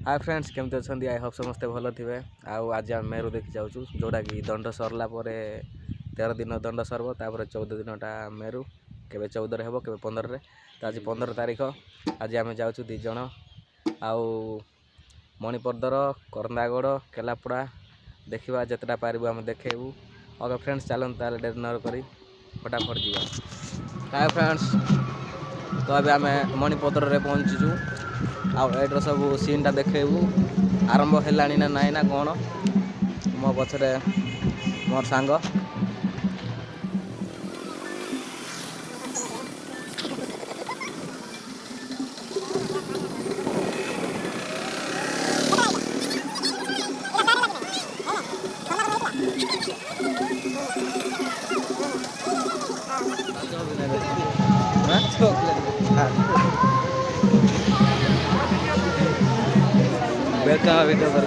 Hi friends केमती अच्छा I hope समस्ते भल थे आज आम मेरु देखी जाऊँ जोटा कि दंड सरला 13 दिन दंड सरब तापर 14 दिनटा मेरु केवे 14 हे के 15 तो आज 15 तारीख आज आम जाऊँ 2 जन आउ मणिपदर कंधागड़ केलापड़ा देखा जितना पारू आम देखू ओके फ्रेंड्स चलते ताल डेर न करी फटाफट जा। हाय फ्रेंड्स तो अभी आम मणिपदर रे पहुँचीचु आउटर सब सीन देखू आरंभ है ना नाई ना कौन मो पछरे मोर सांग वेलकम वीडियो कर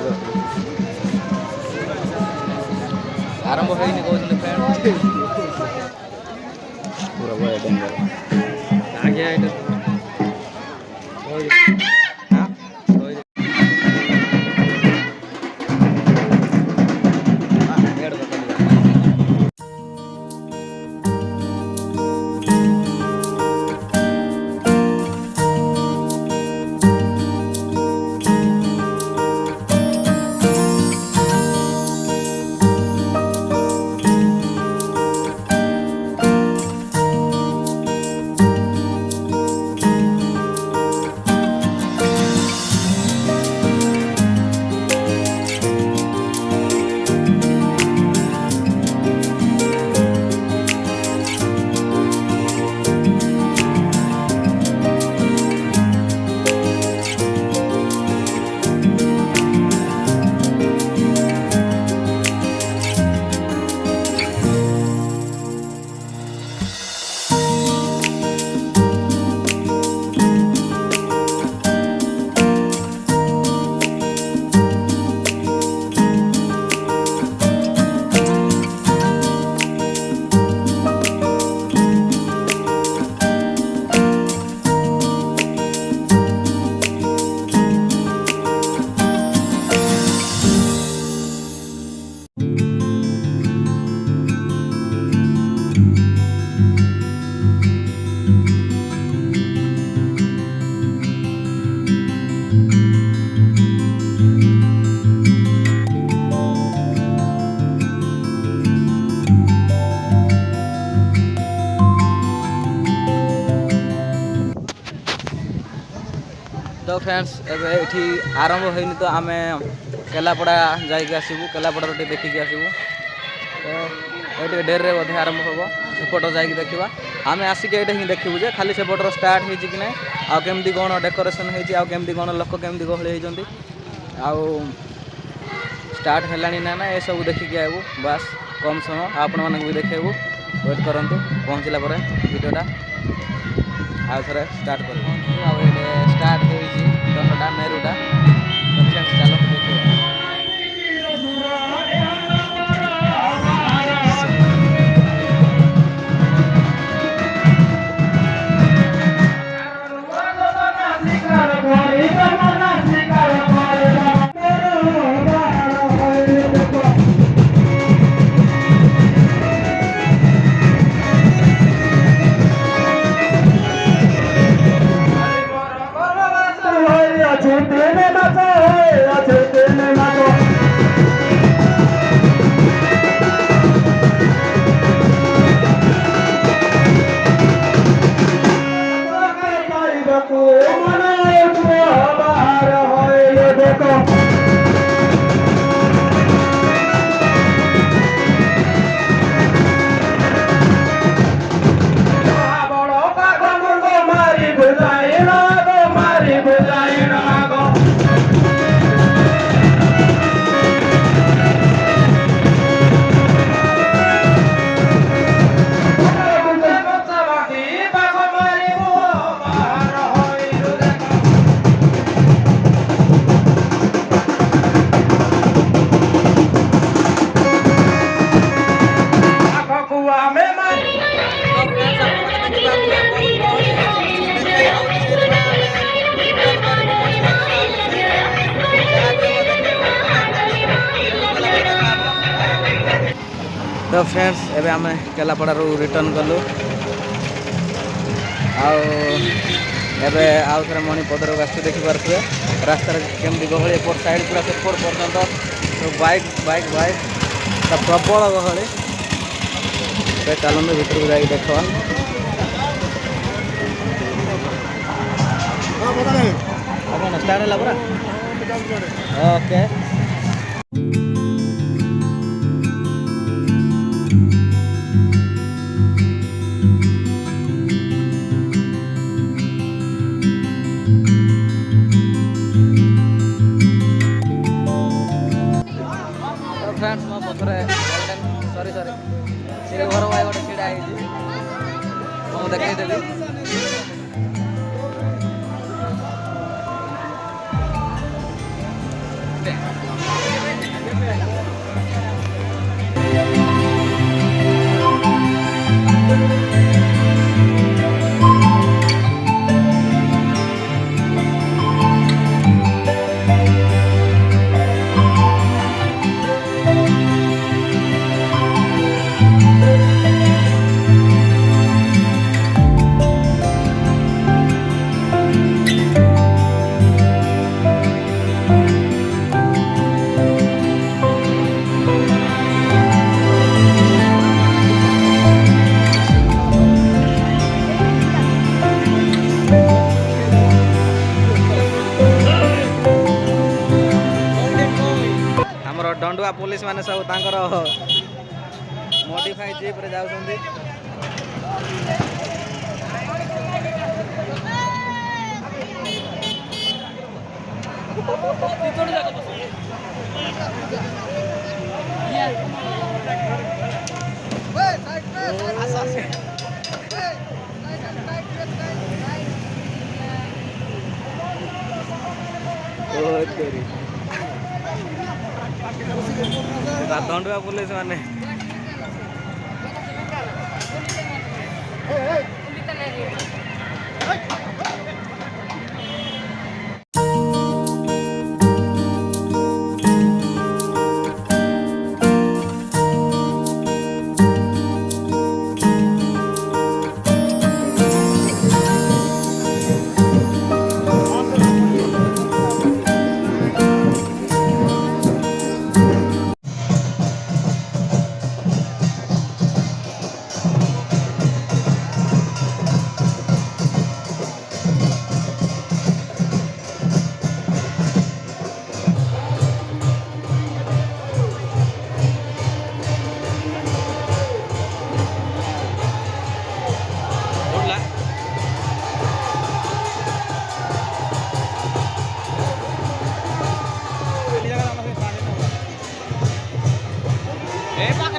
आरंभ है कहते फ्रेंड पूरा बड़ा डेंजर आगे तो फ्रेंड्स एठी आरंभ होनी तो आम केलापड़ा जाइए आसबू केलापड़ा देखिकी आसबू तो ये डेरे बोधे आरंभ हम सेपट जा देखा आम आसिक ये हिं देखू जे खाली सेपटर स्टार्ट हो कि ना आमती कौन डेकोरेशन होमती कौन लोक केमती गहली होती आउ स्टार्ट है ना ये सब देखिकी आबू बास कम समय आपण मानक भी देखू वेट करूँ पहुँचला वीडियोटा आउ थे स्टार्ट कर स्टार्ट होटा मेरुटा चलो देखिए तो फ्रेंड्स एबे आम केलापड़ारू रिटर्न कलु आबे आउ थे मणिपदर को आस देखिपे रास्ता केमती गहली एपट साइड पूरा सेपट पर्यंत तो बाइक बाइक बाइक प्रबल गहली चलते भितर को जाकि देखा कौन स्टार्ट है पूरा ओके फ्रेंड्स मो पथरे सॉरी सॉरी से घर भाई गोटे छीड़ा है देखी देवी दंडुआ पुलिस माने सब तांकर मॉडिफाई जीप रे जाउछंदी दंडुआ पुलिस माने Eh, Pak.